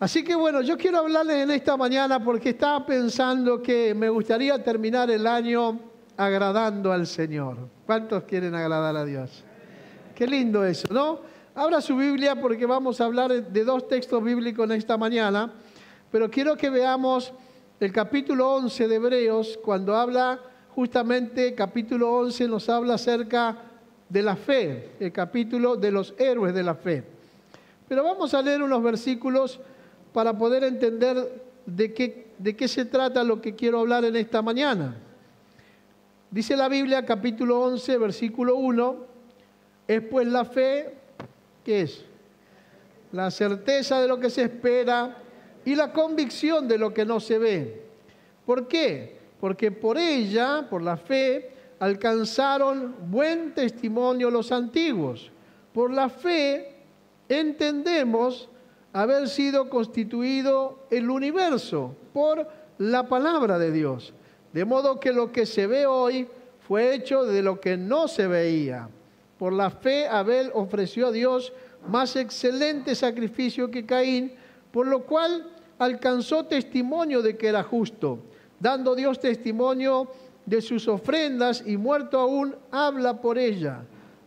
Así que bueno, yo quiero hablarles en esta mañana porque estaba pensando que me gustaría terminar el año agradando al Señor. ¿Cuántos quieren agradar a Dios? Qué lindo eso, ¿no? Abra su Biblia porque vamos a hablar de dos textos bíblicos en esta mañana, pero quiero que veamos el capítulo 11 de Hebreos, cuando habla justamente, capítulo 11 nos habla acerca de la fe, el capítulo de los héroes de la fe. Pero vamos a leer unos versículos para poder entender de qué se trata lo que quiero hablar en esta mañana. Dice la Biblia, capítulo 11, versículo 1, es pues la fe, ¿qué es? La certeza de lo que se espera y la convicción de lo que no se ve. ¿Por qué? Porque por ella, por la fe, alcanzaron buen testimonio los antiguos. Por la fe entendemos haber sido constituido el universo por la palabra de Dios. De modo que lo que se ve hoy fue hecho de lo que no se veía. Por la fe Abel ofreció a Dios más excelente sacrificio que Caín, por lo cual alcanzó testimonio de que era justo, dando Dios testimonio de sus ofrendas y muerto aún habla por ella.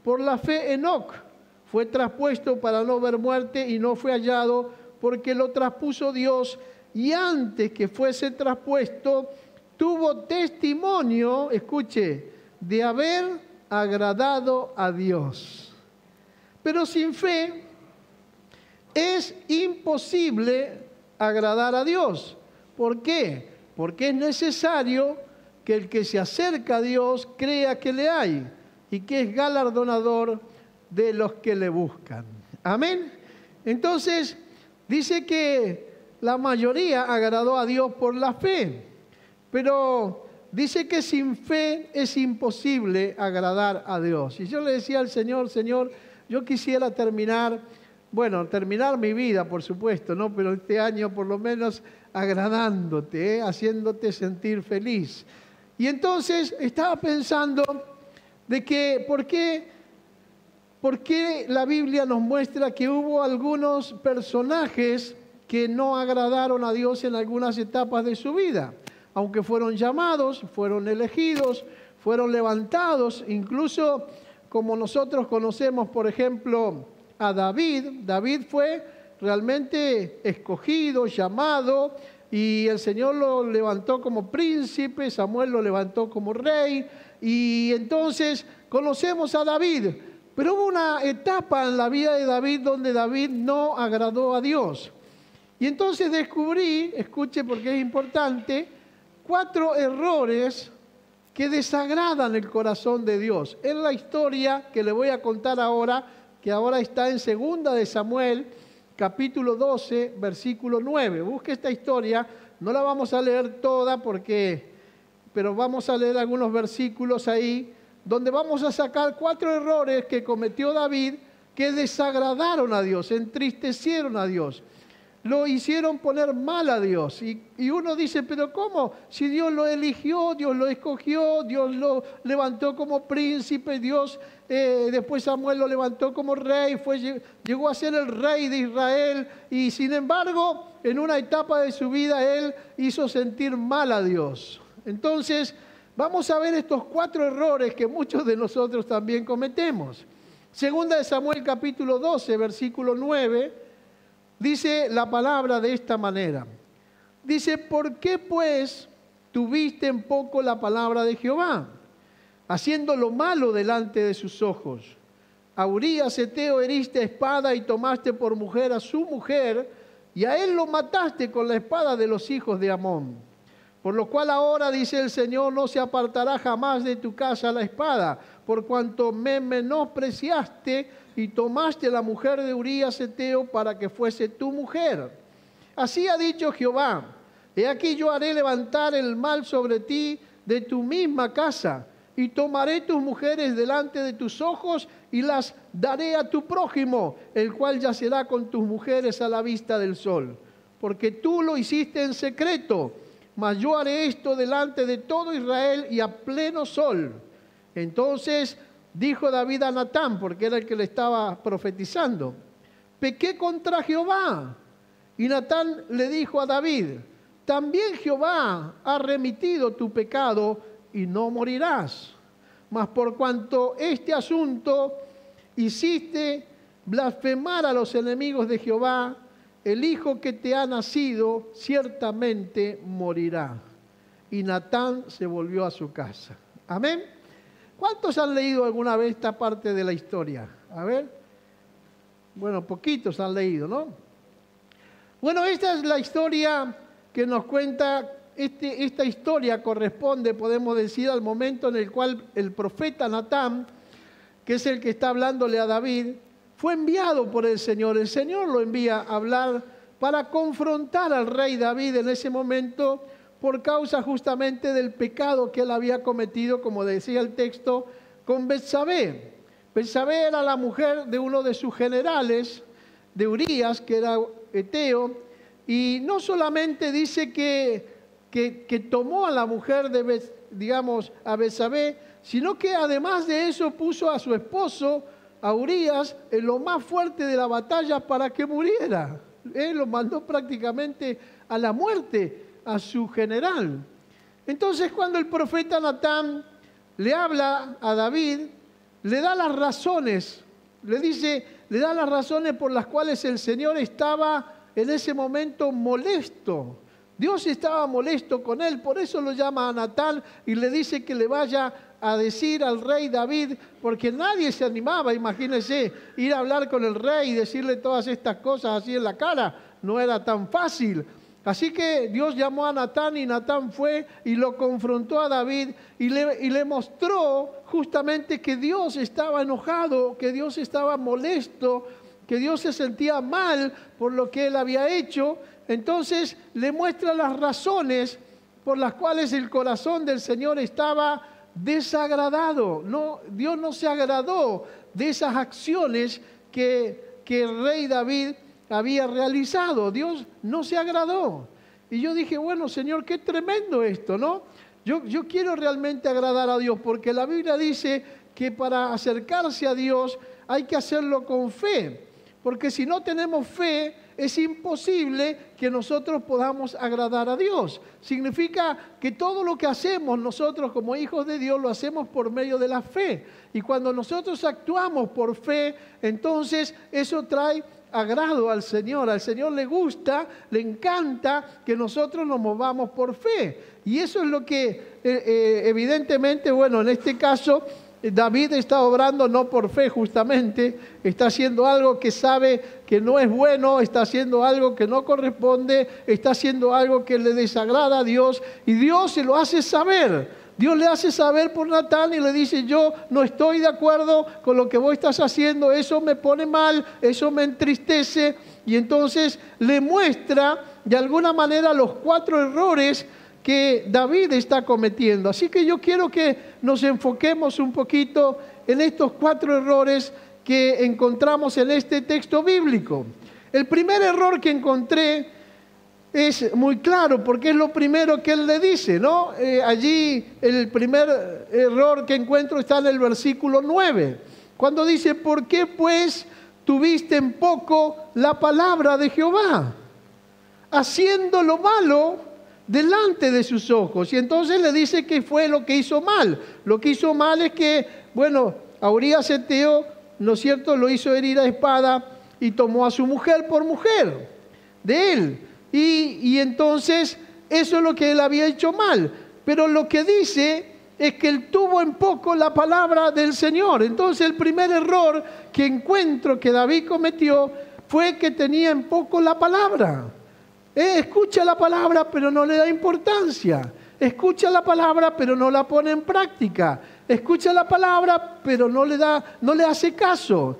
Por la fe Enoc fue traspuesto para no ver muerte y no fue hallado porque lo traspuso Dios, y antes que fuese traspuesto tuvo testimonio, escuche, de haber agradado a Dios. Pero sin fe es imposible agradar a Dios. ¿Por qué? Porque es necesario que el que se acerca a Dios crea que le hay y que es galardonador de los que le buscan. Amén. Entonces, dice que la mayoría agradó a Dios por la fe, pero dice que sin fe es imposible agradar a Dios. Y yo le decía al Señor, Señor, yo quisiera terminar mi vida, por supuesto, ¿no? Pero este año por lo menos agradándote, haciéndote sentir feliz. Y entonces estaba pensando de que, ¿por qué la Biblia nos muestra que hubo algunos personajes que no agradaron a Dios en algunas etapas de su vida? Aunque fueron llamados, fueron elegidos, fueron levantados, incluso como nosotros conocemos, por ejemplo, a David. David fue realmente escogido, llamado, y el Señor lo levantó como príncipe, Samuel lo levantó como rey, y entonces conocemos a David. Pero hubo una etapa en la vida de David donde David no agradó a Dios. Y entonces descubrí, escuche porque es importante, 4 errores que desagradan el corazón de Dios. Es la historia que le voy a contar ahora, que ahora está en 2 de Samuel, capítulo 12, versículo 9. Busque esta historia, no la vamos a leer toda pero vamos a leer algunos versículos ahí, donde vamos a sacar 4 errores que cometió David que desagradaron a Dios, entristecieron a Dios, lo hicieron poner mal a Dios. Y uno dice, pero ¿cómo? Si Dios lo eligió, Dios lo escogió, Dios lo levantó como príncipe, Dios después Samuel lo levantó como rey, llegó a ser el rey de Israel, y sin embargo, en una etapa de su vida, él hizo sentir mal a Dios. Entonces, vamos a ver estos 4 errores que muchos de nosotros también cometemos. 2 de Samuel capítulo 12, versículo 9, dice la palabra de esta manera. Dice, ¿por qué pues tuviste en poco la palabra de Jehová, haciendo lo malo delante de sus ojos? A Urías Heteo heriste a espada y tomaste por mujer a su mujer, y a él lo mataste con la espada de los hijos de Amón. Por lo cual ahora, dice el Señor, no se apartará jamás de tu casa la espada, por cuanto me menospreciaste y tomaste la mujer de Urías Heteo para que fuese tu mujer. Así ha dicho Jehová, he aquí yo haré levantar el mal sobre ti de tu misma casa, y tomaré tus mujeres delante de tus ojos y las daré a tu prójimo, el cual yacerá con tus mujeres a la vista del sol. Porque tú lo hiciste en secreto, mas yo haré esto delante de todo Israel y a pleno sol. Entonces dijo David a Natán, porque era el que le estaba profetizando, pequé contra Jehová Y Natán le dijo a David: también Jehová ha remitido tu pecado y no morirás. Mas por cuanto este asunto hiciste blasfemar a los enemigos de Jehová, el hijo que te ha nacido ciertamente morirá. Y Natán se volvió a su casa. Amén. ¿Cuántos han leído alguna vez esta parte de la historia? A ver. Bueno, poquitos han leído, ¿no? Bueno, esta es la historia que nos cuenta. Esta historia corresponde, podemos decir, al momento en el cual el profeta Natán, que es el que está hablándole a David, fue enviado por el Señor. El Señor lo envía a hablar para confrontar al rey David en ese momento por causa justamente del pecado que él había cometido, como decía el texto, con Betsabé. Betsabé era la mujer de uno de sus generales, de Urías, que era eteo, y no solamente dice que tomó a la mujer a Betsabé, sino que además de eso puso a su esposo, a Urías, en lo más fuerte de la batalla para que muriera. Él lo mandó prácticamente a la muerte a su general. Entonces, cuando el profeta Natán le habla a David, le da las razones, le da las razones por las cuales el Señor estaba en ese momento molesto. Dios estaba molesto con él, por eso lo llama a Natán y le dice que le vaya a decir al rey David, porque nadie se animaba, imagínense, ir a hablar con el rey y decirle todas estas cosas así en la cara, no era tan fácil. Así que Dios llamó a Natán y Natán fue y lo confrontó a David y le mostró justamente que Dios estaba enojado, que Dios estaba molesto, que Dios se sentía mal por lo que él había hecho. Entonces le muestra las razones por las cuales el corazón del Señor estaba desagradado. No, Dios no se agradó de esas acciones que el rey David había realizado. Dios no se agradó. Y yo dije, bueno, Señor, qué tremendo esto, ¿no? Yo quiero realmente agradar a Dios, porque la Biblia dice que para acercarse a Dios hay que hacerlo con fe. Porque si no tenemos fe, es imposible que nosotros podamos agradar a Dios. Significa que todo lo que hacemos nosotros como hijos de Dios lo hacemos por medio de la fe. Y cuando nosotros actuamos por fe, entonces eso trae agrado al Señor. Al Señor le gusta, le encanta que nosotros nos movamos por fe. Y eso es lo que evidentemente, bueno, en este caso David está obrando no por fe justamente, está haciendo algo que sabe que no es bueno, está haciendo algo que no corresponde, está haciendo algo que le desagrada a Dios y Dios se lo hace saber. Dios le hace saber por Natán y le dice, yo no estoy de acuerdo con lo que vos estás haciendo, eso me pone mal, eso me entristece. Y entonces le muestra de alguna manera los 4 errores que David está cometiendo. Así que yo quiero que nos enfoquemos un poquito en estos 4 errores que encontramos en este texto bíblico. El primer error que encontré es muy claro porque es lo primero que él le dice, ¿no? Allí el primer error que encuentro está en el versículo 9, cuando dice, ¿por qué pues tuviste en poco la palabra de Jehová, haciendo lo malo delante de sus ojos? Y entonces le dice que fue lo que hizo mal. Lo que hizo mal es que, bueno, a Urías eteo, ¿no es cierto?, lo hizo herir a espada y tomó a su mujer por mujer de él. Y entonces eso es lo que él había hecho mal. Pero lo que dice es que él tuvo en poco la palabra del Señor. Entonces el primer error que encuentro que David cometió fue que tenía en poco la palabra. Escucha la palabra, pero no le da importancia. Escucha la palabra, pero no la pone en práctica. Escucha la palabra, pero no le hace caso.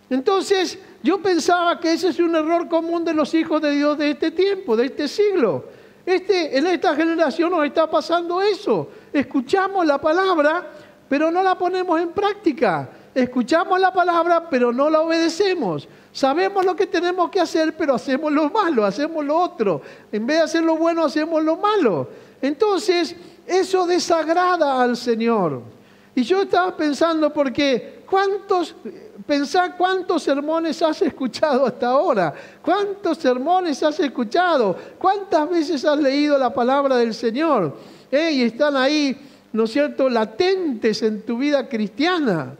Entonces, yo pensaba que ese es un error común de los hijos de Dios de este tiempo, de este siglo. En esta generación nos está pasando eso. Escuchamos la palabra, pero no la ponemos en práctica. Escuchamos la palabra, pero no la obedecemos. Sabemos lo que tenemos que hacer, pero hacemos lo malo, hacemos lo otro. En vez de hacer lo bueno, hacemos lo malo. Entonces, eso desagrada al Señor. Y yo estaba pensando, porque ¿cuántos Pensá cuántos sermones has escuchado hasta ahora, cuántos sermones has escuchado, cuántas veces has leído la palabra del Señor, y están ahí, ¿no es cierto?, latentes en tu vida cristiana.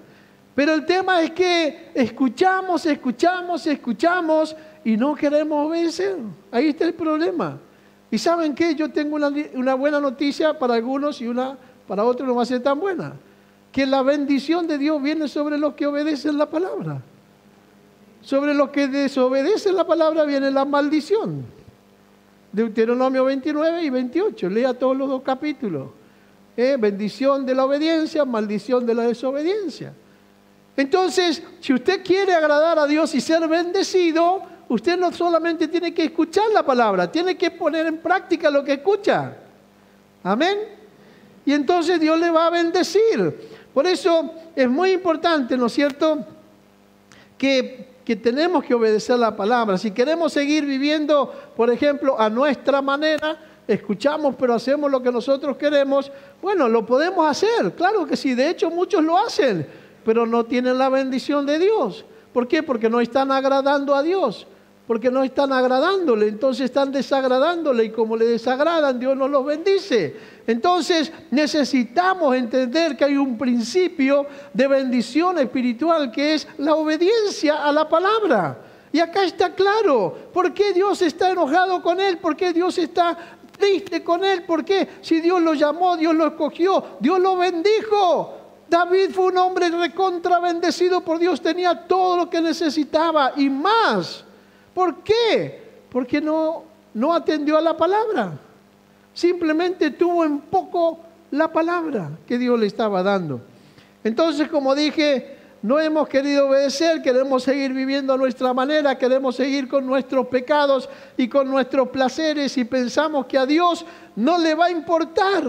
Pero el tema es que escuchamos y no queremos obedecer. Ahí está el problema. ¿Y saben qué? Yo tengo una buena noticia para algunos y una para otros no va a ser tan buena. Que la bendición de Dios viene sobre los que obedecen la palabra. Sobre los que desobedecen la palabra viene la maldición. Deuteronomio 29 y 28. Lea todos los dos capítulos. Bendición de la obediencia, maldición de la desobediencia. Entonces, si usted quiere agradar a Dios y ser bendecido, usted no solamente tiene que escuchar la palabra, tiene que poner en práctica lo que escucha. Amén. Y entonces Dios le va a bendecir. Por eso es muy importante, ¿no es cierto?, que tenemos que obedecer la palabra. Si queremos seguir viviendo, por ejemplo, a nuestra manera, escuchamos pero hacemos lo que nosotros queremos, bueno, lo podemos hacer, claro que sí, de hecho muchos lo hacen, pero no tienen la bendición de Dios. ¿Por qué? Porque no están agradando a Dios, porque no están agradándole, entonces están desagradándole y como le desagradan, Dios no los bendice. Entonces necesitamos entender que hay un principio de bendición espiritual que es la obediencia a la palabra. Y acá está claro, ¿por qué Dios está enojado con él? ¿Por qué Dios está triste con él? ¿Por qué? Si Dios lo llamó, Dios lo escogió, Dios lo bendijo. David fue un hombre recontra bendecido por Dios, tenía todo lo que necesitaba y más. ¿Por qué? Porque no atendió a la palabra. Simplemente tuvo en poco la palabra que Dios le estaba dando. Entonces, como dije, no hemos querido obedecer, queremos seguir viviendo a nuestra manera, queremos seguir con nuestros pecados y con nuestros placeres y pensamos que a Dios no le va a importar.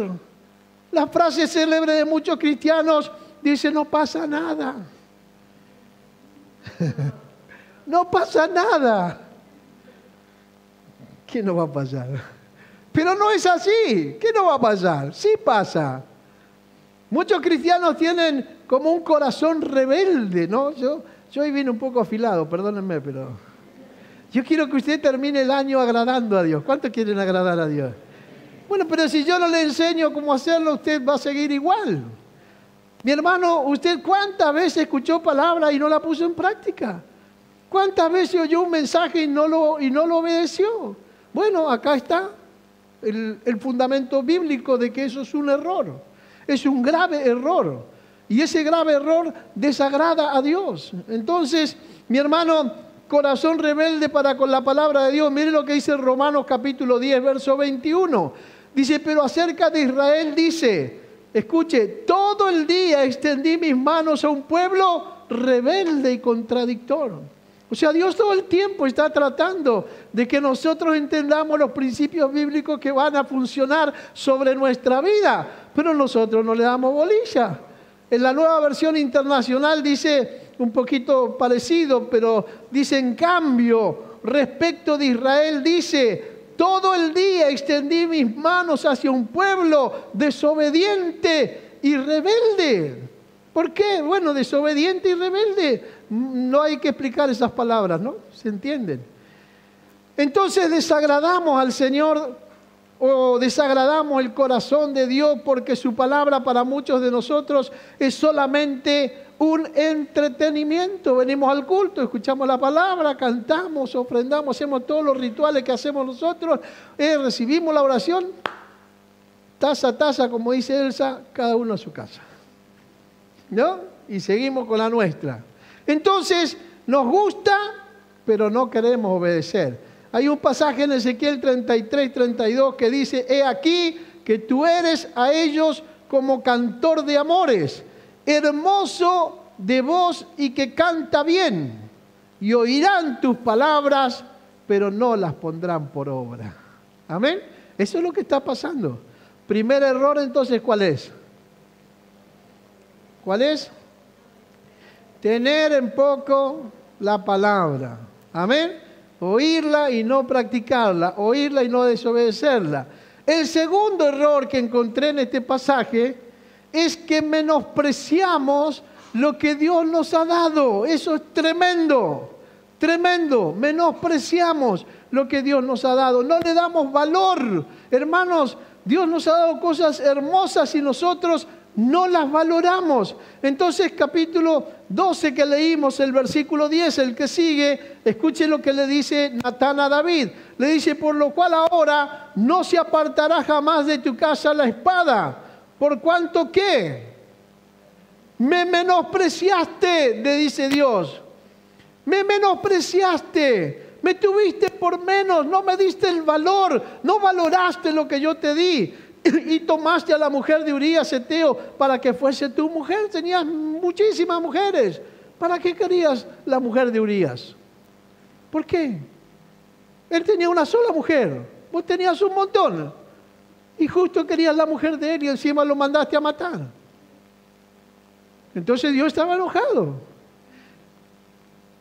La frase célebre de muchos cristianos dice, no pasa nada. No pasa nada. ¿Qué no va a pasar? Pero no es así. ¿Qué no va a pasar? Sí pasa. Muchos cristianos tienen como un corazón rebelde, ¿no? Yo hoy vine un poco afilado, perdónenme, pero yo quiero que usted termine el año agradando a Dios. ¿Cuántos quieren agradar a Dios? Bueno, pero si yo no le enseño cómo hacerlo, usted va a seguir igual. Mi hermano, ¿usted cuántas veces escuchó palabra y no la puso en práctica? ¿Cuántas veces oyó un mensaje y no lo obedeció? Bueno, acá está el fundamento bíblico de que eso es un error. Es un grave error. Y ese grave error desagrada a Dios. Entonces, mi hermano, corazón rebelde para con la palabra de Dios. Mire lo que dice Romanos capítulo 10, verso 21. Dice, pero acerca de Israel dice, escuche, todo el día extendí mis manos a un pueblo rebelde y contradictor. O sea, Dios todo el tiempo está tratando de que nosotros entendamos los principios bíblicos que van a funcionar sobre nuestra vida, pero nosotros no le damos bolilla. En la Nueva Versión Internacional dice un poquito parecido, pero dice en cambio, respecto de Israel dice, todo el día extendí mis manos hacia un pueblo desobediente y rebelde. ¿Por qué? Bueno, desobediente y rebelde. No hay que explicar esas palabras, ¿no? ¿Se entienden? Entonces desagradamos al Señor o desagradamos el corazón de Dios porque su palabra para muchos de nosotros es solamente un entretenimiento. Venimos al culto, escuchamos la palabra, cantamos, ofrendamos, hacemos todos los rituales que hacemos nosotros, recibimos la oración, taza a taza, como dice Elsa, cada uno a su casa, ¿no? Y seguimos con la nuestra. Entonces, nos gusta, pero no queremos obedecer. Hay un pasaje en Ezequiel 33, 32 que dice, he aquí que tú eres a ellos como cantor de amores, hermoso de voz y que canta bien, y oirán tus palabras, pero no las pondrán por obra. Amén. Eso es lo que está pasando. Primer error, entonces, ¿cuál es? ¿Cuál es? Tener en poco la palabra. Amén. Oírla y no practicarla, oírla y no desobedecerla. El segundo error que encontré en este pasaje es que menospreciamos lo que Dios nos ha dado. Eso es tremendo, tremendo. Menospreciamos lo que Dios nos ha dado. No le damos valor. Hermanos, Dios nos ha dado cosas hermosas y nosotros no las valoramos. Entonces, capítulo 12 que leímos, el versículo 10, el que sigue, escuche lo que le dice Natán a David. Le dice, por lo cual ahora no se apartará jamás de tu casa la espada. ¿Por cuanto qué? Me menospreciaste, le dice Dios. Me menospreciaste. Me tuviste por menos, no me diste el valor, no valoraste lo que yo te di. Y tomaste a la mujer de Urías Eteo para que fuese tu mujer. Tenías muchísimas mujeres. ¿Para qué querías la mujer de Urías? ¿Por qué? Él tenía una sola mujer. Vos tenías un montón. Y justo querías la mujer de él y encima lo mandaste a matar. Entonces Dios estaba enojado.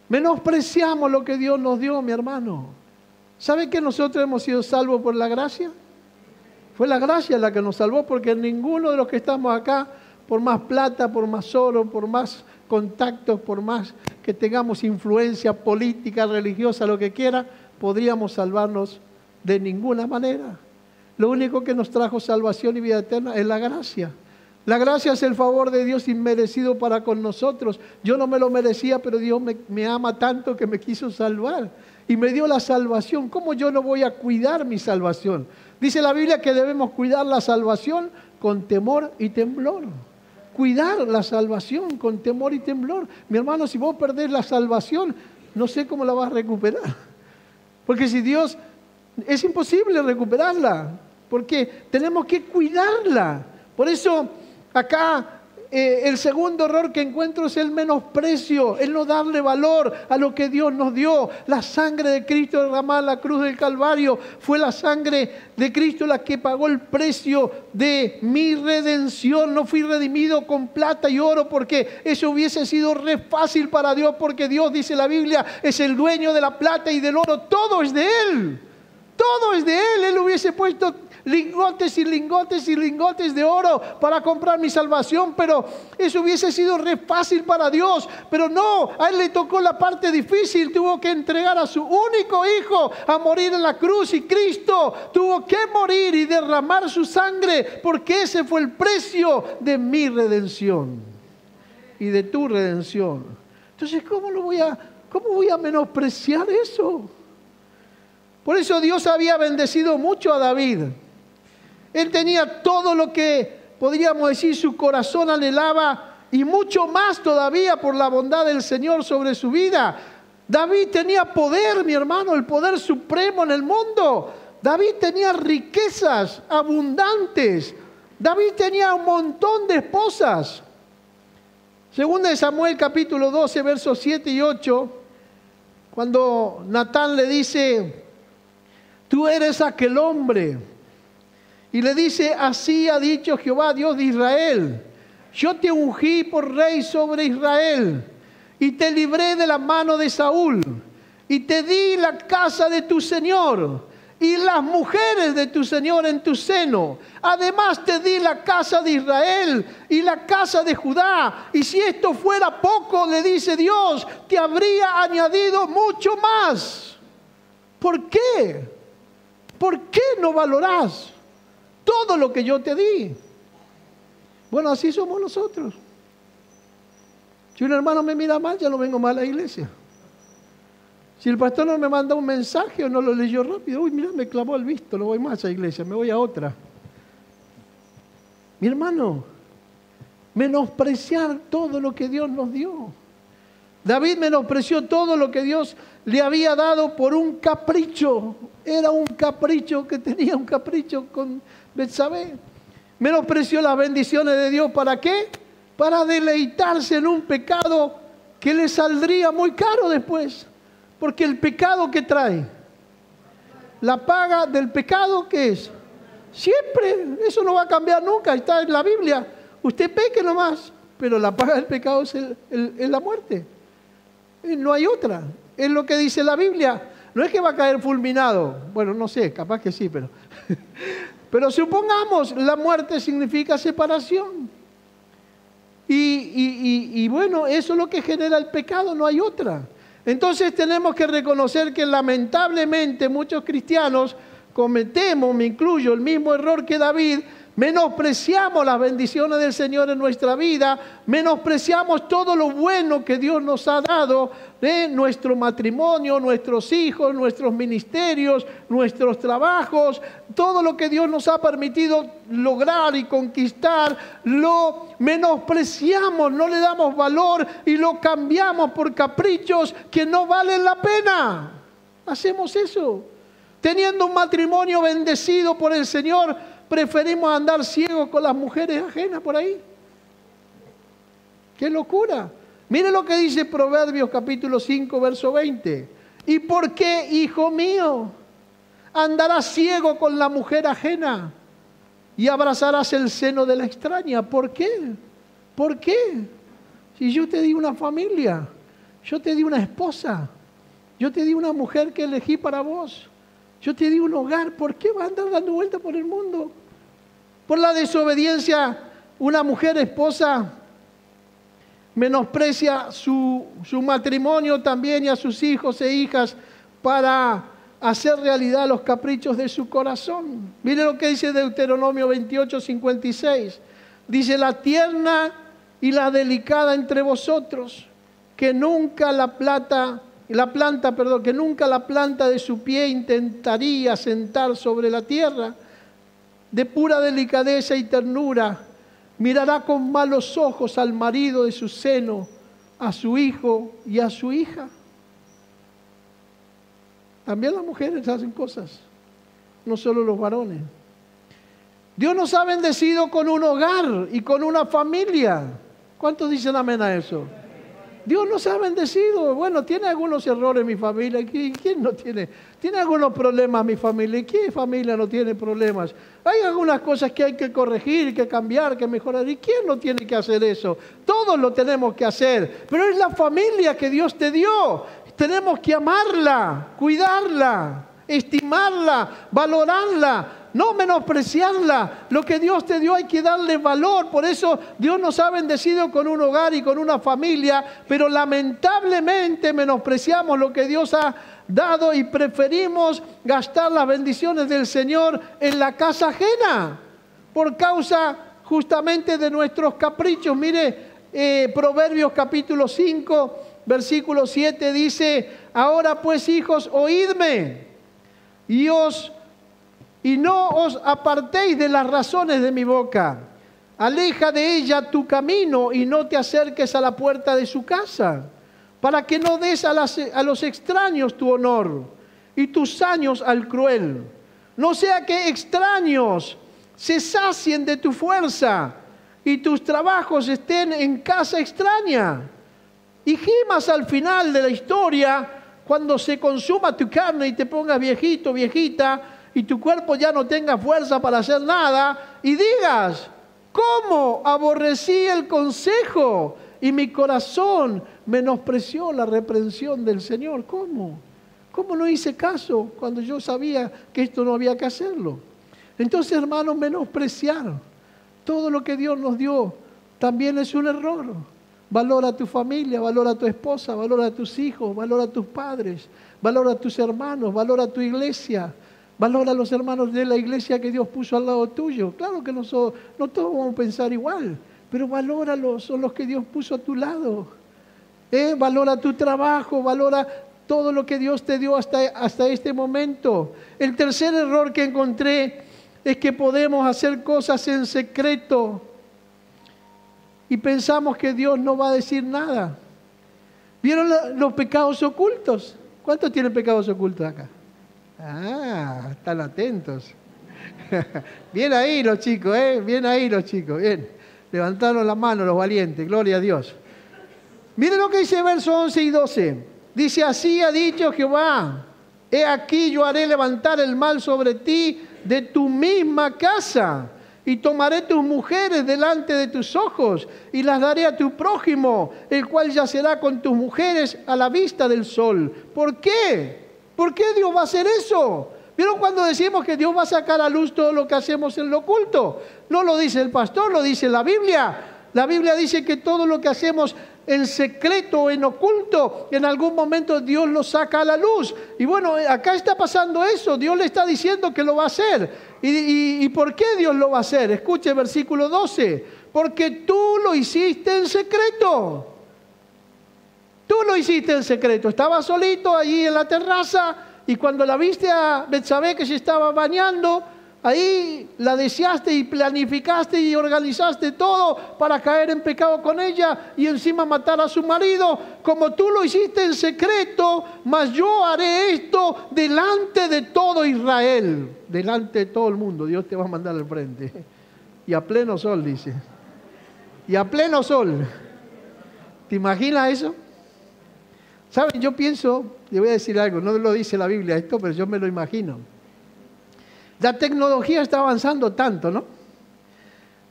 Menospreciamos lo que Dios nos dio, mi hermano. ¿Sabe que nosotros hemos sido salvos por la gracia? Fue la gracia la que nos salvó, porque ninguno de los que estamos acá, por más plata, por más oro, por más contactos, por más que tengamos influencia política, religiosa, lo que quiera, podríamos salvarnos de ninguna manera. Lo único que nos trajo salvación y vida eterna es la gracia. La gracia es el favor de Dios inmerecido para con nosotros. Yo no me lo merecía, pero Dios me ama tanto que me quiso salvar y me dio la salvación. ¿Cómo yo no voy a cuidar mi salvación? Dice la Biblia que debemos cuidar la salvación con temor y temblor. Cuidar la salvación con temor y temblor. Mi hermano, si vos perdés la salvación, no sé cómo la vas a recuperar. Porque si Dios, es imposible recuperarla, porque tenemos que cuidarla. Por eso acá el segundo error que encuentro es el menosprecio, el no darle valor a lo que Dios nos dio. La sangre de Cristo derramada en la cruz del Calvario, fue la sangre de Cristo la que pagó el precio de mi redención. No fui redimido con plata y oro, porque eso hubiese sido re fácil para Dios, porque Dios, dice la Biblia, es el dueño de la plata y del oro. Todo es de Él. Todo es de Él. Él hubiese puesto lingotes y lingotes y lingotes de oro para comprar mi salvación, pero eso hubiese sido re fácil para Dios. Pero no, a Él le tocó la parte difícil. Tuvo que entregar a su único hijo a morir en la cruz, y Cristo tuvo que morir y derramar su sangre, porque ese fue el precio de mi redención y de tu redención. Entonces, ¿cómo voy a menospreciar eso? Por eso Dios había bendecido mucho a David. Él tenía todo lo que, podríamos decir, su corazón anhelaba, y mucho más todavía por la bondad del Señor sobre su vida. David tenía poder, mi hermano, el poder supremo en el mundo. David tenía riquezas abundantes. David tenía un montón de esposas. Segunda de Samuel capítulo 12, versos 7 y 8, cuando Natán le dice: tú eres aquel hombre. Y le dice: así ha dicho Jehová, Dios de Israel: yo te ungí por rey sobre Israel, y te libré de la mano de Saúl, y te di la casa de tu Señor, y las mujeres de tu Señor en tu seno. Además te di la casa de Israel y la casa de Judá. Y si esto fuera poco, le dice Dios, te habría añadido mucho más. ¿Por qué? ¿Por qué no valorás todo lo que yo te di? Bueno, así somos nosotros. Si un hermano me mira mal, ya no vengo más a la iglesia. Si el pastor no me manda un mensaje o no lo leyó rápido, uy, mira, me clavó el visto, no voy más a la iglesia, me voy a otra. Mi hermano, menospreciar todo lo que Dios nos dio. David menospreció todo lo que Dios le había dado por un capricho. Era un capricho, que tenía un capricho con Betsabé. Menospreció las bendiciones de Dios. ¿Para qué? Para deleitarse en un pecado que le saldría muy caro después. Porque el pecado que trae, la paga del pecado, ¿qué es? Siempre, eso no va a cambiar nunca, está en la Biblia. Usted peque nomás, pero la paga del pecado es la muerte. No hay otra. Es lo que dice la Biblia. No es que va a caer fulminado. Bueno, no sé, capaz que sí, pero supongamos, la muerte significa separación. Y bueno, eso es lo que genera el pecado, no hay otra. Entonces tenemos que reconocer que lamentablemente muchos cristianos cometemos, me incluyo, el mismo error que David. Menospreciamos las bendiciones del Señor en nuestra vida, menospreciamos todo lo bueno que Dios nos ha dado, nuestro matrimonio, nuestros hijos, nuestros ministerios, nuestros trabajos, todo lo que Dios nos ha permitido lograr y conquistar, lo menospreciamos, no le damos valor y lo cambiamos por caprichos que no valen la pena. Hacemos eso. Teniendo un matrimonio bendecido por el Señor, preferimos andar ciegos con las mujeres ajenas por ahí. ¡Qué locura! Mire lo que dice Proverbios capítulo 5, verso 20. ¿Y por qué, hijo mío, andarás ciego con la mujer ajena y abrazarás el seno de la extraña? ¿Por qué? ¿Por qué? Si yo te di una familia, yo te di una esposa, yo te di una mujer que elegí para vos, yo te di un hogar, ¿por qué vas a andar dando vueltas por el mundo? Por la desobediencia, una mujer esposa menosprecia su matrimonio también y a sus hijos e hijas para hacer realidad los caprichos de su corazón. Mire lo que dice Deuteronomio 28, 56. Dice, la tierna y la delicada entre vosotros, que nunca la planta de su pie intentaría sentar sobre la tierra, de pura delicadeza y ternura, mirará con malos ojos al marido de su seno, a su hijo y a su hija. También las mujeres hacen cosas, no solo los varones. Dios nos ha bendecido con un hogar y con una familia. ¿Cuántos dicen amén a eso? Dios nos ha bendecido. Bueno, tiene algunos errores mi familia. ¿Quién no tiene? Tiene algunos problemas mi familia. ¿Qué familia no tiene problemas? Hay algunas cosas que hay que corregir, que cambiar, que mejorar. ¿Y quién no tiene que hacer eso? Todos lo tenemos que hacer. Pero es la familia que Dios te dio. Tenemos que amarla, cuidarla, estimarla, valorarla. No menospreciarla. Lo que Dios te dio hay que darle valor. Por eso Dios nos ha bendecido con un hogar y con una familia, pero lamentablemente menospreciamos lo que Dios ha dado y preferimos gastar las bendiciones del Señor en la casa ajena por causa justamente de nuestros caprichos. Mire, Proverbios capítulo 5, versículo 7 dice, ahora pues hijos, oídme y no os apartéis de las razones de mi boca. Aleja de ella tu camino y no te acerques a la puerta de su casa, para que no des a los extraños tu honor y tus años al cruel. No sea que extraños se sacien de tu fuerza y tus trabajos estén en casa extraña. Y gimas al final de la historia, cuando se consuma tu carne y te pongas viejito, viejita, y tu cuerpo ya no tenga fuerza para hacer nada, y digas, ¿cómo aborrecí el consejo? Y mi corazón menospreció la reprensión del Señor. ¿Cómo? ¿Cómo no hice caso cuando yo sabía que esto no había que hacerlo? Entonces, hermanos, menospreciar todo lo que Dios nos dio también es un error. Valora a tu familia, valora a tu esposa, valora a tus hijos, valora a tus padres, valora a tus hermanos, valora a tu iglesia. Valora a los hermanos de la iglesia que Dios puso al lado tuyo. Claro que no todos vamos a pensar igual, pero valóralos, son los que Dios puso a tu lado. Valora tu trabajo, valora todo lo que Dios te dio hasta este momento. El tercer error que encontré es que podemos hacer cosas en secreto y pensamos que Dios no va a decir nada. ¿Vieron los pecados ocultos? ¿Cuántos tienen pecados ocultos acá? Ah, están atentos. Bien ahí los chicos, bien ahí los chicos, bien. Levantaron la mano los valientes, gloria a Dios. Miren lo que dice versos 11 y 12. Dice, así ha dicho Jehová, he aquí yo haré levantar el mal sobre ti de tu misma casa, y tomaré tus mujeres delante de tus ojos, y las daré a tu prójimo, el cual yacerá con tus mujeres a la vista del sol. ¿Por qué? ¿Por qué Dios va a hacer eso? ¿Vieron cuando decimos que Dios va a sacar a luz todo lo que hacemos en lo oculto? No lo dice el pastor, lo dice la Biblia. La Biblia dice que todo lo que hacemos en secreto o en oculto, en algún momento Dios lo saca a la luz. Y bueno, acá está pasando eso. Dios le está diciendo que lo va a hacer. ¿Y por qué Dios lo va a hacer? Escuche versículo 12. Porque tú lo hiciste en secreto. Tú lo hiciste en secreto. Estabas solito allí en la terraza y cuando la viste a Betsabé que se estaba bañando, ahí la deseaste y planificaste y organizaste todo para caer en pecado con ella y encima matar a su marido. Como tú lo hiciste en secreto, mas yo haré esto delante de todo Israel, delante de todo el mundo. Dios te va a mandar al frente. Y a pleno sol, dice. Y a pleno sol. ¿Te imaginas eso? ¿Saben? Yo pienso, le voy a decir algo, no lo dice la Biblia esto, pero yo me lo imagino. La tecnología está avanzando tanto, ¿no?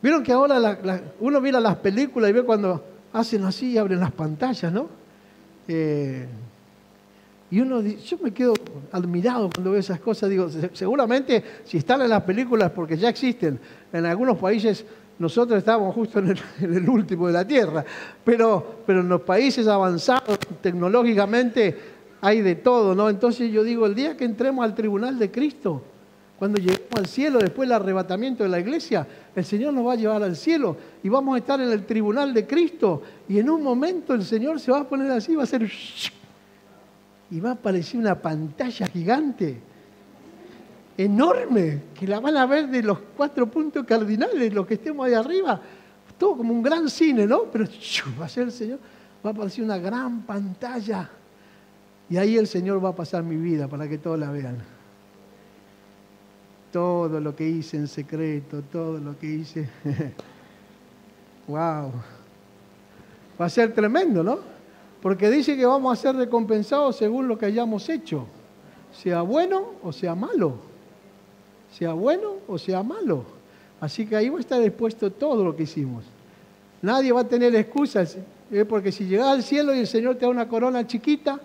Vieron que ahora uno mira las películas y ve cuando hacen así y abren las pantallas, ¿no? Y uno dice, yo me quedo admirado cuando veo esas cosas. Digo, seguramente si están en las películas porque ya existen. En algunos países nosotros estamos justo en el último de la tierra. Pero en los países avanzados tecnológicamente hay de todo, ¿no? Entonces yo digo, el día que entremos al tribunal de Cristo, cuando lleguemos al cielo, después del arrebatamiento de la iglesia, el Señor nos va a llevar al cielo y vamos a estar en el tribunal de Cristo. Y en un momento el Señor se va a poner así, va a hacer... Y va a aparecer una pantalla gigante, enorme, que la van a ver de los 4 puntos cardinales, los que estemos ahí arriba. Todo como un gran cine, ¿no? Pero va a ser el Señor, va a aparecer una gran pantalla. Y ahí el Señor va a pasar mi vida para que todos la vean. Todo lo que hice en secreto, todo lo que hice. ¡Wow! Va a ser tremendo, ¿no? Porque dice que vamos a ser recompensados según lo que hayamos hecho. Sea bueno o sea malo. Sea bueno o sea malo. Así que ahí va a estar expuesto todo lo que hicimos. Nadie va a tener excusas. Porque si llegas al cielo y el Señor te da una corona chiquita,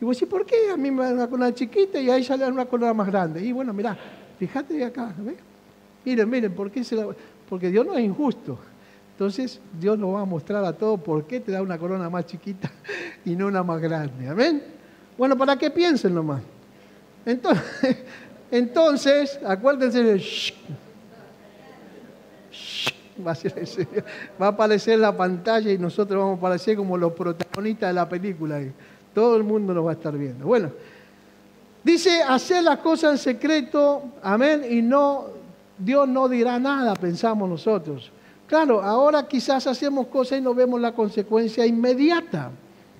y vos decís, ¿por qué a mí me dan una corona chiquita y a ella le dan una corona más grande? Y bueno, mirá, fíjate de acá, ¿ves? Miren, porque Dios no es injusto. Entonces Dios nos va a mostrar a todos por qué te da una corona más chiquita y no una más grande. ¿Amén? Bueno, para que piensen nomás. Entonces acuérdense de... Va a aparecer la pantalla y nosotros vamos a aparecer como los protagonistas de la película. Todo el mundo nos va a estar viendo. Bueno, dice hacer las cosas en secreto, amén, y Dios no dirá nada, pensamos nosotros. Claro, ahora quizás hacemos cosas y no vemos la consecuencia inmediata,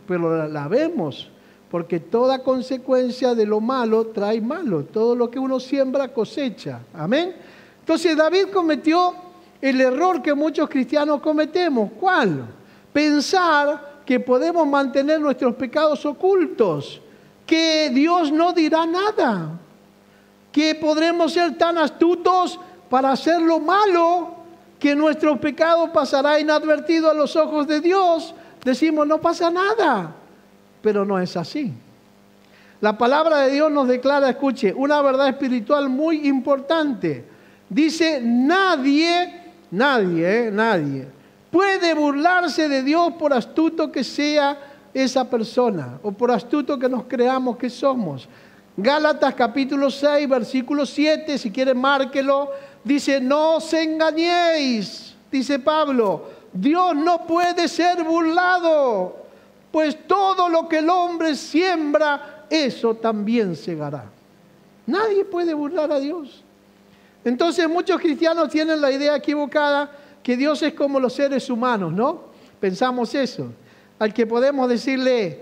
pero la vemos, porque toda consecuencia de lo malo trae malo. Todo lo que uno siembra cosecha. Amén. Entonces David cometió el error que muchos cristianos cometemos. ¿Cuál? Pensar que podemos mantener nuestros pecados ocultos, que Dios no dirá nada, que podremos ser tan astutos para hacer lo malo que nuestro pecado pasará inadvertido a los ojos de Dios. Decimos, no pasa nada, pero no es así. La palabra de Dios nos declara, escuche, una verdad espiritual muy importante. Dice, nadie puede burlarse de Dios por astuto que sea esa persona o por astuto que nos creamos que somos. Gálatas capítulo 6, versículo 7, si quieren márquelo. Dice, no os engañéis, dice Pablo, Dios no puede ser burlado, pues todo lo que el hombre siembra, eso también segará. Nadie puede burlar a Dios. Entonces muchos cristianos tienen la idea equivocada que Dios es como los seres humanos, ¿no? Pensamos eso. Al que podemos decirle,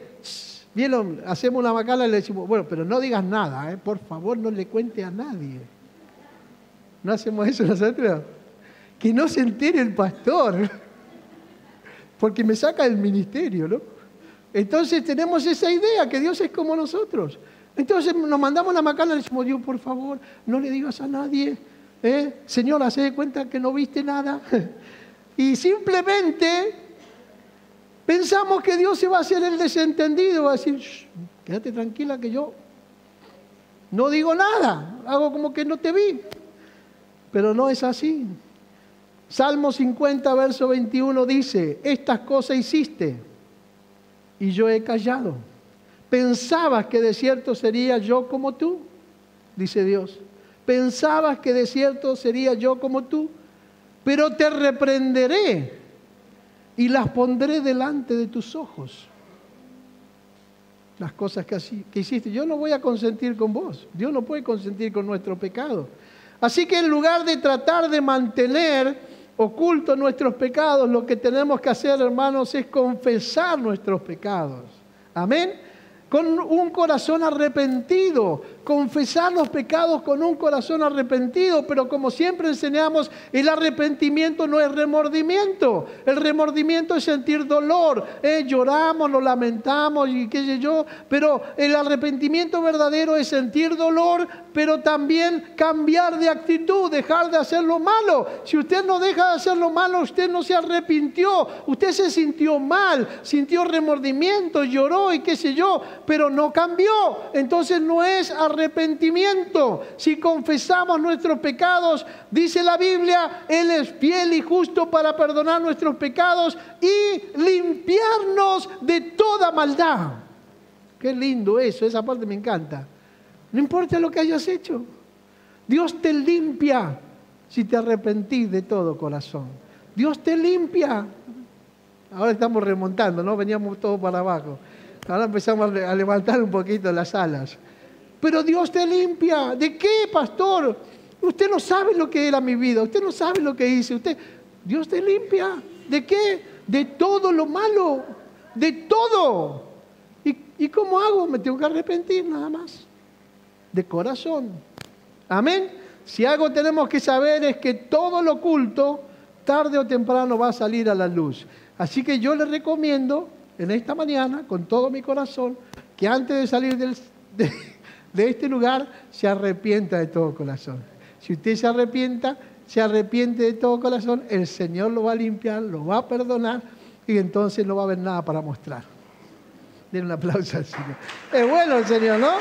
bien, hacemos una macana y le decimos, bueno, pero no digas nada, por favor no le cuente a nadie. ¿No hacemos eso nosotros? Que no se entere el pastor, porque me saca del ministerio, ¿no? Entonces tenemos esa idea, que Dios es como nosotros. Entonces nos mandamos la macana y le decimos, Dios, por favor, no le digas a nadie. Señor, haz de cuenta que no viste nada. Y simplemente pensamos que Dios se va a hacer el desentendido, va a decir, quédate tranquila que yo no digo nada, hago como que no te vi. Pero no es así. Salmo 50, verso 21 dice, estas cosas hiciste y yo he callado. Pensabas que de cierto sería yo como tú, dice Dios. Pensabas que de cierto sería yo como tú, pero te reprenderé y las pondré delante de tus ojos. Las cosas que hiciste. Yo no voy a consentir con vos. Dios no puede consentir con nuestro pecado. Así que en lugar de tratar de mantener ocultos nuestros pecados, lo que tenemos que hacer, hermanos, es confesar nuestros pecados. Amén. Con un corazón arrepentido, confesar los pecados con un corazón arrepentido, pero como siempre enseñamos, el arrepentimiento no es remordimiento, el remordimiento es sentir dolor, lloramos, nos lamentamos y qué sé yo, pero el arrepentimiento verdadero es sentir dolor, pero también cambiar de actitud, dejar de hacer lo malo. Si usted no deja de hacer lo malo, usted no se arrepintió, usted se sintió mal, sintió remordimiento, lloró y qué sé yo, pero no cambió. Entonces no es arrepentimiento. Si confesamos nuestros pecados, dice la Biblia, Él es fiel y justo para perdonar nuestros pecados y limpiarnos de toda maldad. Qué lindo eso, esa parte me encanta. No importa lo que hayas hecho, Dios te limpia si te arrepentís de todo corazón. Dios te limpia. Ahora estamos remontando, ¿no? Veníamos todos para abajo. Ahora empezamos a levantar un poquito las alas. Pero Dios te limpia. ¿De qué, pastor? Usted no sabe lo que era mi vida. Usted no sabe lo que hice. Dios te limpia. ¿De qué? De todo lo malo. De todo. ¿Y cómo hago? Me tengo que arrepentir nada más. De corazón. Amén. Si algo tenemos que saber es que todo lo oculto, tarde o temprano va a salir a la luz. Así que yo le recomiendo en esta mañana, con todo mi corazón, que antes de salir de este lugar, se arrepienta de todo corazón. Si usted se arrepiente de todo corazón, el Señor lo va a limpiar, lo va a perdonar y entonces no va a haber nada para mostrar. Den un aplauso al Señor. Es bueno el Señor, ¿no?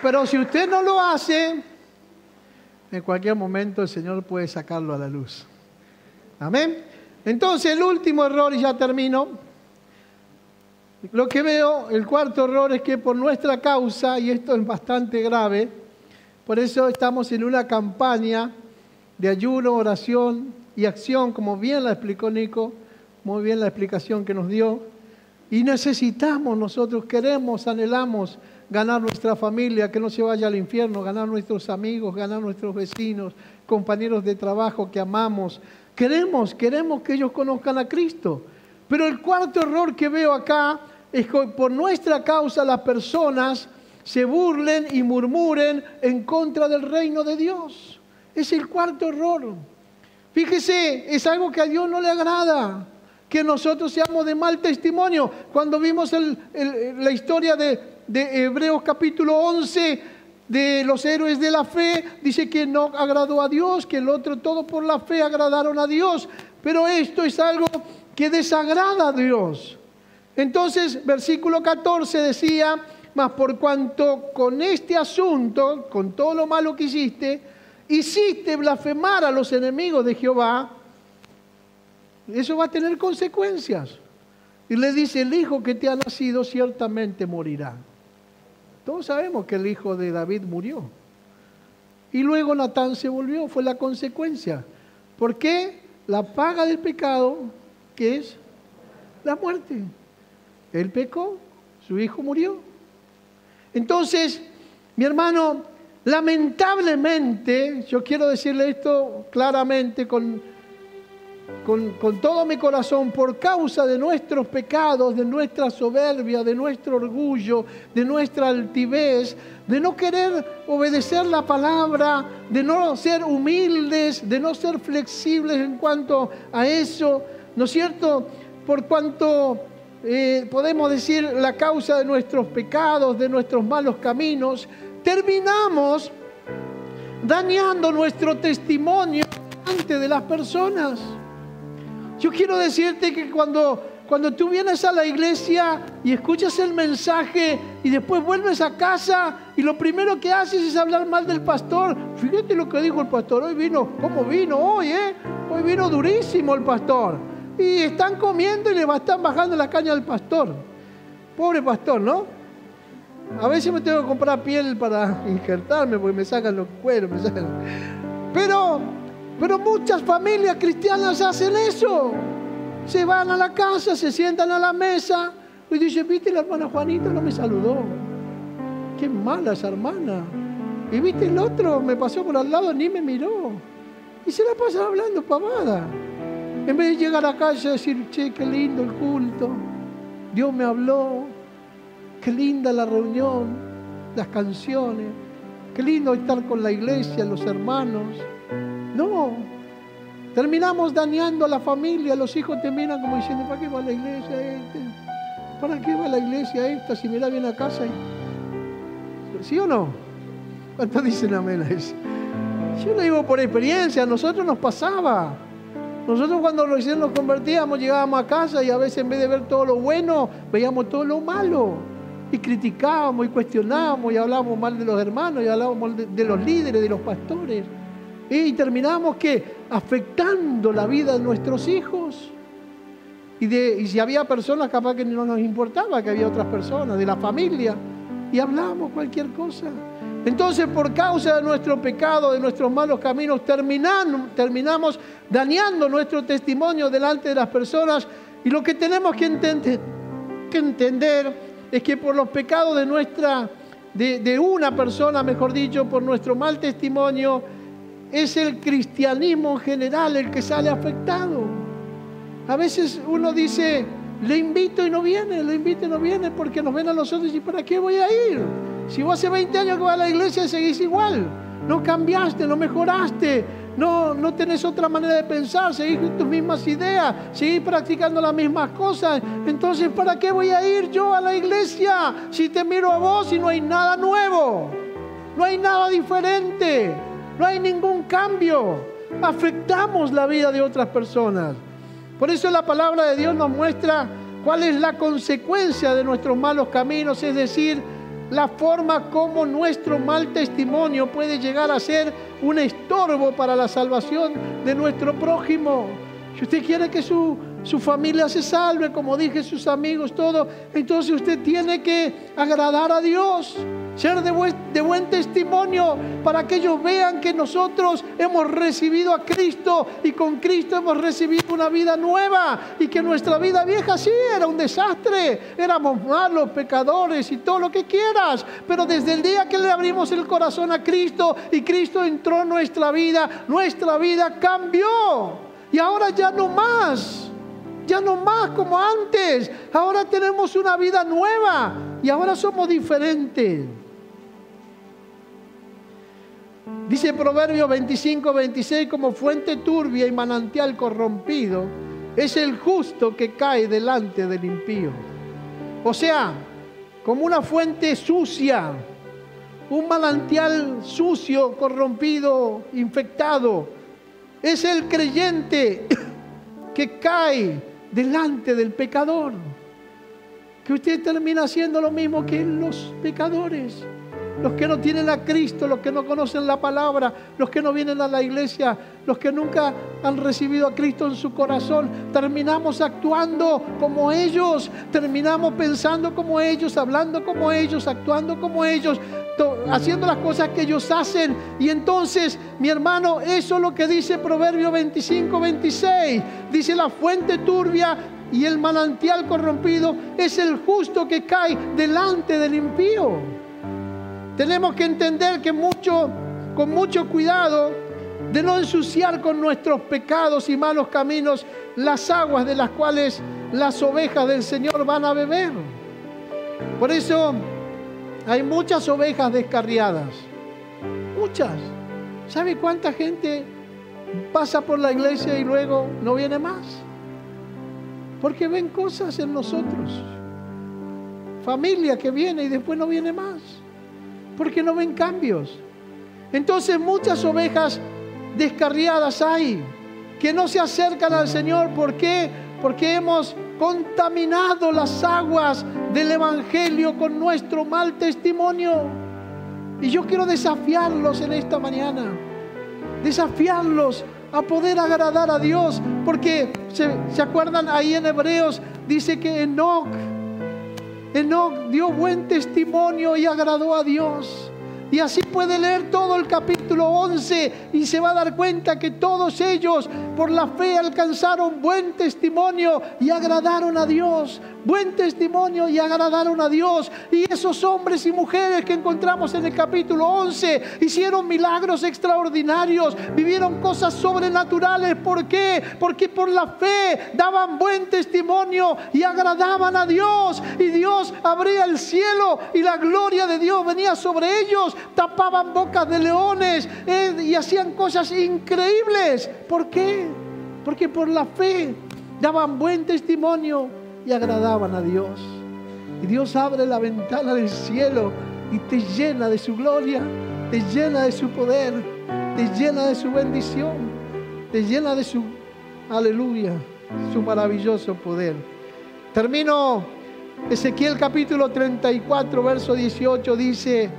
Pero si usted no lo hace, en cualquier momento el Señor puede sacarlo a la luz. Amén. Entonces el último error, y ya termino. Lo que veo, el cuarto error es que por nuestra causa, y esto es bastante grave, por eso estamos en una campaña de ayuno, oración y acción, como bien la explicó Nico, muy bien la explicación que nos dio. Y necesitamos, nosotros queremos, anhelamos ganar nuestra familia, que no se vaya al infierno, ganar nuestros amigos, ganar nuestros vecinos, compañeros de trabajo que amamos. Queremos que ellos conozcan a Cristo. Pero el cuarto error que veo acá es que por nuestra causa las personas se burlen y murmuren en contra del reino de Dios. Es el cuarto error. Fíjese, es algo que a Dios no le agrada, que nosotros seamos de mal testimonio. Cuando vimos la historia de Hebreos capítulo 11, de los héroes de la fe, dice que no agradó a Dios, que el otro todo por la fe agradaron a Dios. Pero esto es algo que desagrada a Dios. Entonces, versículo 14 decía, mas por cuanto con este asunto, con todo lo malo que hiciste blasfemar a los enemigos de Jehová, eso va a tener consecuencias. Y le dice, el hijo que te ha nacido ciertamente morirá. Todos sabemos que el hijo de David murió. Y luego Natán se volvió, fue la consecuencia. ¿Por qué? La paga del pecado, que es la muerte. Él pecó, su hijo murió. Entonces, mi hermano, lamentablemente, yo quiero decirle esto claramente con todo mi corazón, por causa de nuestros pecados, de nuestra soberbia, de nuestro orgullo, de nuestra altivez, de no querer obedecer la palabra, de no ser humildes, de no ser flexibles en cuanto a eso, ¿no es cierto? Por cuanto podemos decir la causa de nuestros pecados, de nuestros malos caminos, terminamos dañando nuestro testimonio delante de las personas. Yo quiero decirte que cuando cuando tú vienes a la iglesia y escuchas el mensaje y después vuelves a casa y lo primero que haces es hablar mal del pastor. Fíjate lo que dijo el pastor, hoy vino, ¿cómo vino hoy? Hoy vino durísimo el pastor. Y están comiendo y le están bajando la caña al pastor. Pobre pastor, ¿no? A veces me tengo que comprar piel para injertarme porque me sacan los cueros. Pero muchas familias cristianas hacen eso. Se van a la casa, se sientan a la mesa y dicen, ¿viste la hermana Juanita? No me saludó. Qué mala esa hermana. Y viste el otro, me pasó por al lado, ni me miró. Y se la pasan hablando pavada. En vez de llegar a casa y decir, che, qué lindo el culto. Dios me habló. Qué linda la reunión, las canciones. Qué lindo estar con la iglesia, los hermanos. No. Terminamos dañando a la familia. Los hijos terminan como diciendo, ¿para qué va a la iglesia este? ¿Para qué va a la iglesia esta? Si mira bien a casa. ¿Sí o no? ¿Cuántos dicen amén a eso? Yo lo digo por experiencia. A nosotros nos pasaba. Nosotros cuando recién nos convertíamos, llegábamos a casa y a veces en vez de ver todo lo bueno, veíamos todo lo malo. Y criticábamos y cuestionábamos y hablábamos mal de los hermanos y hablábamos de los líderes, de los pastores. Y terminábamos afectando la vida de nuestros hijos. Y si había personas capaz que no nos importaba, que había otras personas, de la familia, y hablábamos cualquier cosa. Entonces, por causa de nuestro pecado, de nuestros malos caminos, terminamos dañando nuestro testimonio delante de las personas. Y lo que tenemos que entender es que por los pecados de una persona, mejor dicho, por nuestro mal testimonio, es el cristianismo en general el que sale afectado. A veces uno dice, le invito y no viene porque nos ven a nosotros y ¿para qué voy a ir? Si vos hace 20 años que vas a la iglesia seguís igual, no cambiaste, no mejoraste, no tenés otra manera de pensar, seguís con tus mismas ideas, seguís practicando las mismas cosas. Entonces, ¿para qué voy a ir yo a la iglesia si te miro a vos y no hay nada nuevo? No hay nada diferente, no hay ningún cambio. Afectamos la vida de otras personas. Por eso la palabra de Dios nos muestra cuál es la consecuencia de nuestros malos caminos, es decir, la forma como nuestro mal testimonio puede llegar a ser un estorbo para la salvación de nuestro prójimo. Si usted quiere que su familia se salve, como dije, sus amigos, todo, entonces usted tiene que agradar a Dios, ser de buen testimonio para que ellos vean que nosotros hemos recibido a Cristo y con Cristo hemos recibido una vida nueva y que nuestra vida vieja sí era un desastre, éramos malos, pecadores y todo lo que quieras, pero desde el día que le abrimos el corazón a Cristo y Cristo entró en nuestra vida cambió y ahora ya no más como antes, ahora tenemos una vida nueva y ahora somos diferentes. Dice Proverbios 25:26, como fuente turbia y manantial corrompido es el justo que cae delante del impío. O sea, como una fuente sucia, un manantial sucio, corrompido, infectado, es el creyente que cae delante del pecador. Que usted termina haciendo lo mismo que los pecadores. Los que no tienen a Cristo, los que no conocen la palabra, los que no vienen a la iglesia, los que nunca han recibido a Cristo en su corazón, terminamos actuando como ellos, terminamos pensando como ellos, hablando como ellos, actuando como ellos, haciendo las cosas que ellos hacen. Y entonces, mi hermano, eso es lo que dice Proverbio 25:26. Dice: la fuente turbia y el manantial corrompido es el justo que cae delante del impío. Tenemos que entender que con mucho cuidado de no ensuciar con nuestros pecados y malos caminos las aguas de las cuales las ovejas del Señor van a beber. Por eso hay muchas ovejas descarriadas. Muchas. ¿Sabe cuánta gente pasa por la iglesia y luego no viene más? Porque ven cosas en nosotros. Familia que viene y después no viene más. Porque no ven cambios. Entonces muchas ovejas descarriadas hay que no se acercan al Señor. ¿Por qué? porque hemos contaminado las aguas del Evangelio con nuestro mal testimonio. Y yo quiero desafiarlos en esta mañana, desafiarlos a poder agradar a Dios, porque ¿se acuerdan? Ahí en Hebreos dice que Enoc dio buen testimonio y agradó a Dios. Y así puede leer todo el capítulo 11 y se va a dar cuenta que todos ellos por la fe alcanzaron buen testimonio y agradaron a Dios. Buen testimonio y agradaron a Dios. Y esos hombres y mujeres que encontramos en el capítulo 11 hicieron milagros extraordinarios, vivieron cosas sobrenaturales. ¿Por qué? Porque por la fe daban buen testimonio y agradaban a Dios. Y Dios abría el cielo y la gloria de Dios venía sobre ellos. Tapaban bocas de leones y hacían cosas increíbles. ¿Por qué? Porque por la fe daban buen testimonio y agradaban a Dios. Y Dios abre la ventana del cielo y te llena de su gloria, te llena de su poder, te llena de su bendición, te llena de su, aleluya, su maravilloso poder. Termino. Ezequiel capítulo 34, verso 18 dice: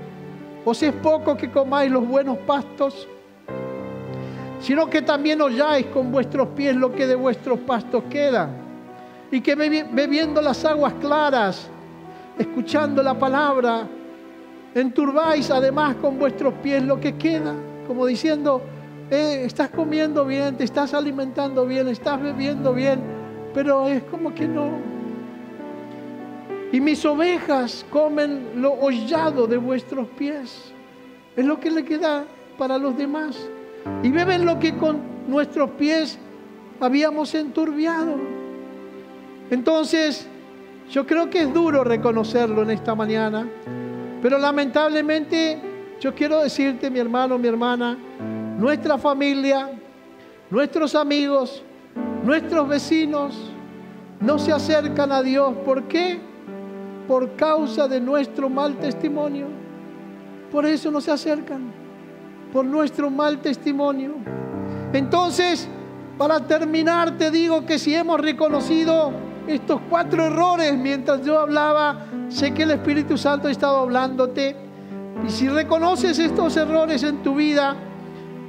¿os es poco que comáis los buenos pastos? Sino que también holláis con vuestros pies lo que de vuestros pastos queda, y que bebiendo las aguas claras, escuchando la palabra, enturbáis además con vuestros pies lo que queda. Como diciendo, estás comiendo bien, te estás alimentando bien, estás bebiendo bien, pero es como que no. Y mis ovejas comen lo hollado de vuestros pies. Es lo que le queda para los demás. Y beben lo que con nuestros pies habíamos enturbiado. Entonces, yo creo que es duro reconocerlo en esta mañana, pero lamentablemente yo quiero decirte, mi hermano, mi hermana, nuestra familia, nuestros amigos, nuestros vecinos no se acercan a Dios. ¿Por qué? Por causa de nuestro mal testimonio. Por eso no se acercan, por nuestro mal testimonio. Entonces, para terminar, te digo que si hemos reconocido estos 4 errores mientras yo hablaba, sé que el Espíritu Santo ha estado hablándote. Y si reconoces estos errores en tu vida,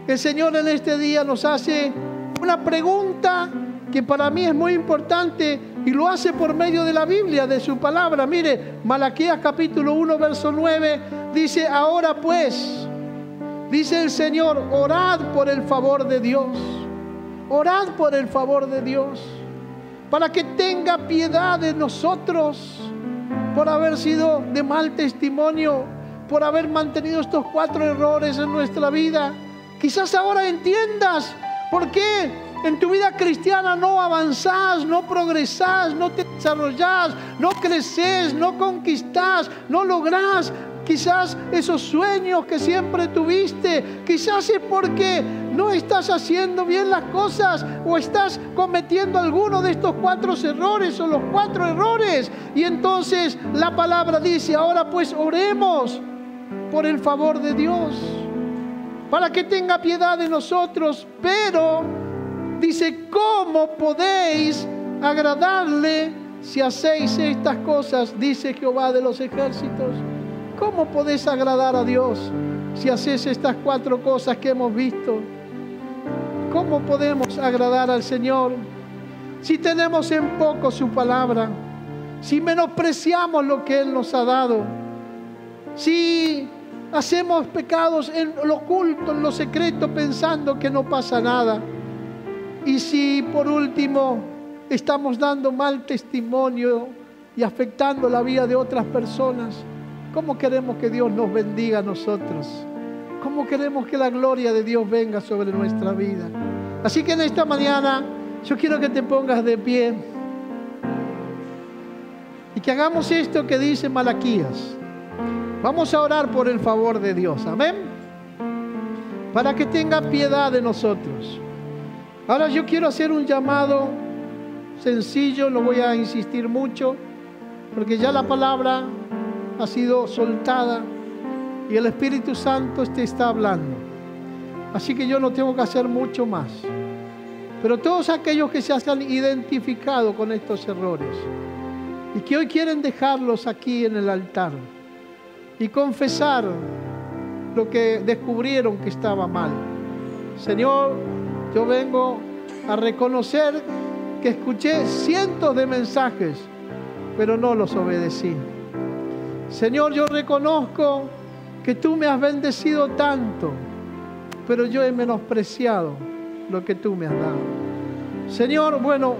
el Señor en este día nos hace una pregunta que para mí es muy importante, y lo hace por medio de la Biblia, de su palabra. Mire, Malaquías capítulo 1, verso 9, dice: ahora pues, dice el Señor, orad por el favor de Dios. Orad por el favor de Dios, para que tenga piedad de nosotros, por haber sido de mal testimonio, por haber mantenido estos 4 errores en nuestra vida. Quizás ahora entiendas por qué en tu vida cristiana no avanzás, no progresás, no te desarrollás, no creces, no conquistás, no lográs quizás esos sueños que siempre tuviste. Quizás es porque no estás haciendo bien las cosas, o estás cometiendo alguno de estos 4 errores o los 4 errores. Y entonces la palabra dice: ahora pues oremos por el favor de Dios, para que tenga piedad de nosotros. Pero dice: ¿cómo podéis agradarle si hacéis estas cosas? Dice Jehová de los ejércitos. ¿Cómo podés agradar a Dios si haces estas 4 cosas que hemos visto? ¿Cómo podemos agradar al Señor si tenemos en poco su palabra? Si menospreciamos lo que Él nos ha dado, si hacemos pecados en lo oculto, en lo secreto, pensando que no pasa nada. Y si por último estamos dando mal testimonio y afectando la vida de otras personas, ¿cómo queremos que Dios nos bendiga a nosotros? ¿Cómo queremos que la gloria de Dios venga sobre nuestra vida? Así que en esta mañana yo quiero que te pongas de pie y que hagamos esto que dice Malaquías. Vamos a orar por el favor de Dios, amén, para que tenga piedad de nosotros. Ahora yo quiero hacer un llamado sencillo, no voy a insistir mucho, porque ya la palabra ha sido soltada y el Espíritu Santo te está hablando. Así que yo no tengo que hacer mucho más. pero todos aquellos que se han identificado con estos errores y que hoy quieren dejarlos aquí en el altar y confesar lo que descubrieron que estaba mal. Señor, yo vengo a reconocer que escuché cientos de mensajes, pero no los obedecí. Señor, yo reconozco que tú me has bendecido tanto, pero yo he menospreciado lo que tú me has dado. Señor, bueno,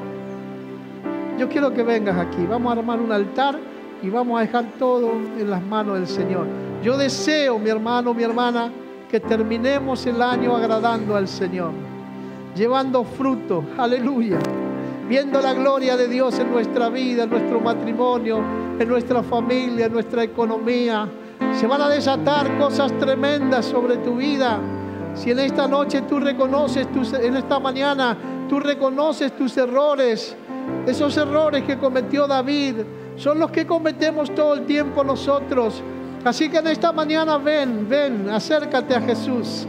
yo quiero que vengas aquí. Vamos a armar un altar y vamos a dejar todo en las manos del Señor. Yo deseo, mi hermano, mi hermana, que terminemos el año agradando al Señor, llevando fruto, aleluya, viendo la gloria de Dios en nuestra vida, en nuestro matrimonio, en nuestra familia, en nuestra economía. Se van a desatar cosas tremendas sobre tu vida. Si en esta noche tú reconoces, en esta mañana tú reconoces tus errores, esos errores que cometió David, son los que cometemos todo el tiempo nosotros. Así que en esta mañana ven, acércate a Jesús.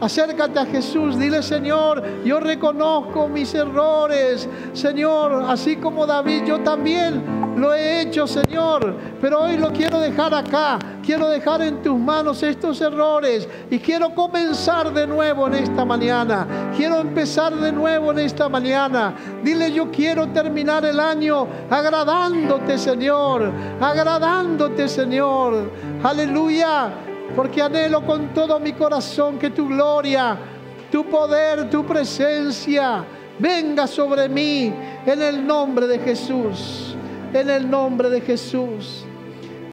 Acércate a Jesús, dile: Señor, yo reconozco mis errores, Señor, así como David, yo también lo he hecho, Señor, pero hoy lo quiero dejar acá, quiero dejar en tus manos estos errores y quiero comenzar de nuevo en esta mañana, quiero empezar de nuevo en esta mañana. Dile: yo quiero terminar el año agradándote, Señor, aleluya. Porque anhelo con todo mi corazón que tu gloria, tu poder, tu presencia venga sobre mí en el nombre de Jesús. En el nombre de Jesús.